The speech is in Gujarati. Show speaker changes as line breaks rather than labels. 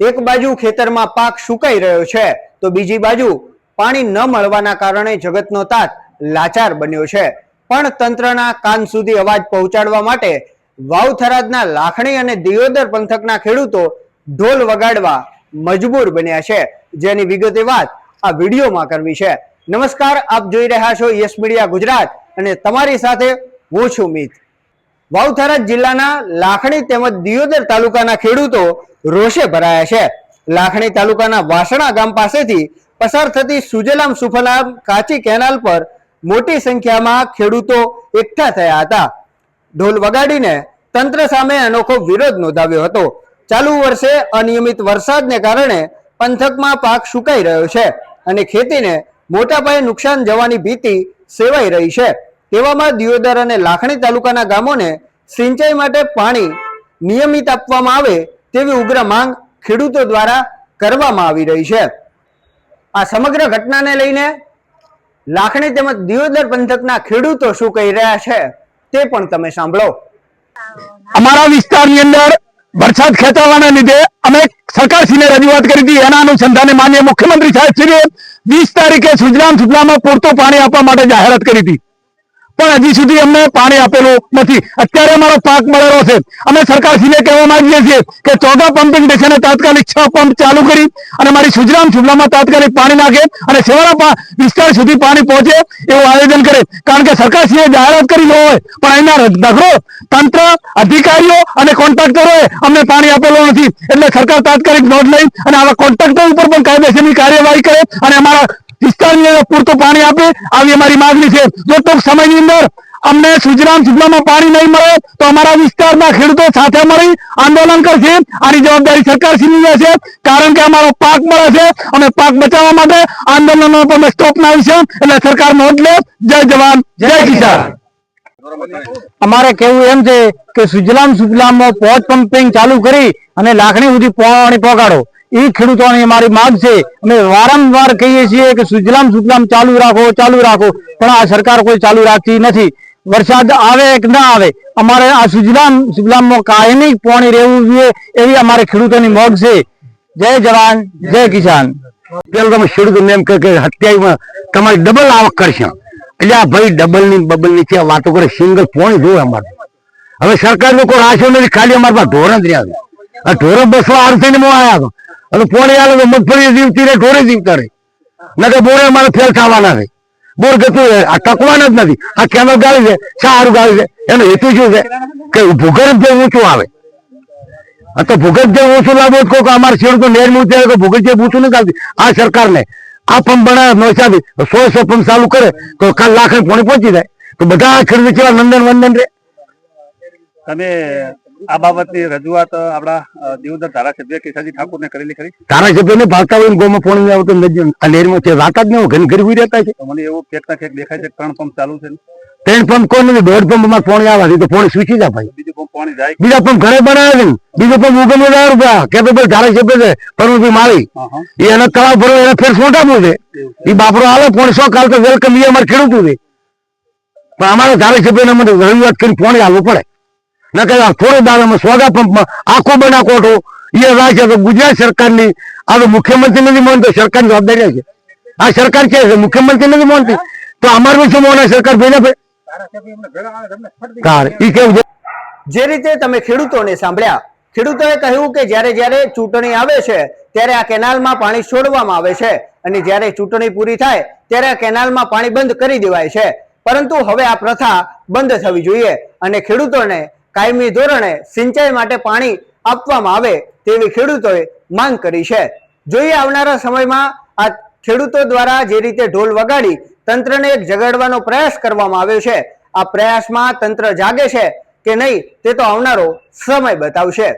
એક બાજુ ખેતરમાં પાક સુકાઈ રહ્યો છે તો બીજી બાજુ પાણી ન મળવાના કારણે જગતનો તાત લાચાર બન્યો છે। પણ તંત્રના કાન સુધી અવાજ પહોંચાડવા માટે વાવ થરાદના લાખણી અને દિયોદર પંથકના ખેડૂતો ઢોલ વગાડવા મજબૂર બન્યા છે, જેની વિગતે વાત આ વિડીયોમાં કરવી છે। નમસ્કાર, આપ જોઈ રહ્યા છો યસ મીડિયા ગુજરાત અને તમારી સાથે હું છું મિત। વાવ થરાદ જિલ્લાના લાખણી તેમજ દિયોદર તાલુકાના ખેડૂતો રોષે ભરાયા છે। લાખણી તાલુકાના વાસણા ગામ પાસેથી પસાર થતી સુજલામ સુફલામ કાચી કેનાલ પર મોટી સંખ્યામાં ખેડૂતો એકઠા થયા હતા। ઢોલ વગાડીને તંત્ર સામે અનોખો વિરોધ નોંધાવ્યો હતો। ચાલુ વર્ષે અનિયમિત વરસાદને કારણે પંથકમાં પાક સુકાઈ રહ્યો છે અને ખેતીને મોટા પાયે નુકસાન જવાની ભીતિ સેવાઈ રહી છે। તેવામાં દિયોદર અને લાખણી તાલુકાના ગામોને સિંચાઈ માટે પાણી નિયમિત આપવામાં આવે તેવી ઉગ્ર માંગ ખેડૂતો દ્વારા કરવામાં આવી રહી છે। આ સમગ્ર ઘટનાને લઈને લાખણી તેમજ દિયોદર પંથકના ખેડૂતો શું કહી રહ્યા છે તે પણ તમે સાંભળો।
અમારા વિસ્તારની અંદર વરસાદ ખેંચાવાના લીધે અમે સરકારશ્રીને રજૂઆત કરી હતી। એના અનુસંધાને માનનીય મુખ્યમંત્રી સાહેબશ્રીએ 20 તારીખે સુજલામ સુફલામમાં પૂરતું પાણી આપવા માટે જાહેરાત કરી હતી, પણ હજી સુધી અમને પાણી આપેલું નથી। અત્યારે અમારો પાક મળેલો છે। અમે સરકારશ્રીને કહેવા માંગીએ છીએ કે 14 પમ્પિંગ સ્ટેશને તાત્કાલિક 6 પંપ ચાલુ કરી અને મારી સુજલામ સુફલામમાં તાત્કાલિક પાણી નાખે અને છેવાડા વિસ્તાર સુધી પાણી પહોંચે એવું આયોજન કરે। કારણ કે સરકારશ્રીએ જાહેરાત કરી હોય પણ અહીંના નગરો તંત્ર અધિકારીઓ અને કોન્ટ્રાક્ટરોએ અમને પાણી આપેલું નથી। એટલે સરકાર તાત્કાલિક નોંધ લઈ અને આવા કોન્ટ્રાક્ટર ઉપર પણ કાયદેસરની કાર્યવાહી કરે અને અમારા વિસ્તારની અંદર પૂરતું પાણી આપે આવી અમારી માંગણી છે। જો ટૂંક સમયની અંદર અમને સુજલામ સુફલામમાં પાણી નહીં મળે તો અમારા વિસ્તારના ખેડૂતો સાથે મળી આંદોલન કરશે। આની જવાબદારી સરકારશ્રીની રહેશે, કારણ કે અમારો પાક મળે છે। અમે પાક બચાવવા માટે આંદોલનો પર સ્ટોપ નાખીશું। એટલે સરકાર નોંધ લે। જય જવાન જય કિસાન। અમારે કેવું એમ છે કે સુજલામ સુફલામમાં 5 પમ્પિંગ ચાલુ કરી અને લાખણી સુધી પાણી પહોંચાડો એ ખેડૂતોની અમારી માંગ છે। અમે વારંવાર કહીએ છીએ કે સુજલામ સુફલામ ચાલુ રાખો, પણ આ સરકાર કોઈ ચાલુ રાખતી નથી। વરસાદ આવે કે ના આવે અમારે આ સુજલામ સુફલામમાં કાયમી પાણી રહેવું જોઈએ એવી અમારે ખેડૂતોની માંગ છે। જય જવાન જય કિસાન। પેલું તમે ખેડૂતો એમ કે હત્યામાં તમારી ડબલ આવક કરશે, એટલે આ ભાઈ ડબલ ની બબલ ની છે વાતો કરે, સિંગલ પાણી જોવે અમારે। હવે સરકાર નો કોઈ રાશો નથી, ખાલી અમારે પાસે ઢોર જ રહ્યા છે। આ ઢોરો બસો આરું થઈને હું આવ્યા હતો, પાણી આવે તો મગફળી જીવતી રહે, ઢોરે જીવતા રહે, ના તો બોરે અમારે ફેલ થવાના છે। બોર ગતું આ ટકવાના જ નથી। આ કેનલ ગાળી છે, સારું ગાળી છે, એનો હેતુ શું છે કે ભૂગર્ભ જે ઊંચું આવે તો ભૂગર્ભ જે ઓછું લાવો કહો કે અમારે ખેડૂતો નેર મૂકી ભૂગર્ભ જે ઊંચું નથી આવતી। આ સરકારને આ પંપ બનાવે નોસાથી 100 પંપ ચાલુ કરે તો કાલ લાખ પાણી પહોંચી જાય તો બધા ખેડૂતો કેવા નંદન વંદન રે।
તમે આ બાબતની રજૂઆત આપણા દિયોદર ધારાસભ્ય કેશાજી ઠાકોરને કરેલી ખરી?
ધારાસભ્યને ભાવતા હોય ગોમાં પાણી આવતો નેરમાં છે, રાત જ નહીં ઘણી ગરીબી રહેતા છે।
મને એવું ફેંકતા ફેંક દેખાય છે 3 પંપ ચાલુ છે।
3 પંપ કોઈ નથી, 1.5 પંપ અમારે પાણી આવવાથી તો પાણી સ્વીચી જાય ભાઈ।
બીજું પંપ પાણી જાય,
બીજા પંપ ઘરે બનાવે છે, બીજો પંપ ₹1000 કેપેબલ ધારાસભ્ય છે પરમભાઈ માળી એને તળાવ ભરો એને ફેર સોંટાવું છે એ બાપરો હાલે પાણી 100 કાલ તો વેલકમ એ અમારે ખેડૂતું છે, પણ અમારા ધારાસભ્યને મને રજૂઆત કરી પાણી આવવું પડે। ના કે થોડે દાડામાં 100 પંપમાં આખો બનાકોઠો એ રાખે તો ગુજરાત સરકારની આ તો મુખ્યમંત્રી નથી માનતો, સરકારની જવાબદારી છે। આ સરકાર છે મુખ્યમંત્રી નથી માનતી તો અમારું શું માને સરકાર ભેગા
જે રીતે તમે ખેડૂતોને સાંભળ્યા, ખેડૂતોએ કહ્યું કે જ્યારે ચૂંટણી આવે છે ત્યારે આ કેનાલમાં પાણી છોડવામાં આવે છે અને જ્યારે ચૂંટણી પૂરી થાય ત્યારે આ કેનાલમાં પાણી બંધ કરી દેવાય છે, પરંતુ હવે આ પ્રથા બંધ થવી જોઈએ અને ખેડૂતોને કાયમી ધોરણે સિંચાઈ માટે પાણી આપવામાં આવે તેવી ખેડૂતોએ માંગ કરી છે। જોઈએ આવનારા સમયમાં આ ખેડૂતો દ્વારા જે રીતે ઢોલ વગાડી તંત્રને એક જગાડવાનો પ્રયાસ કરવામાં આવ્યો છે, આ પ્રયાસમાં તંત્ર જાગે છે કે નહીં તે તો આવનારો સમય બતાવશે।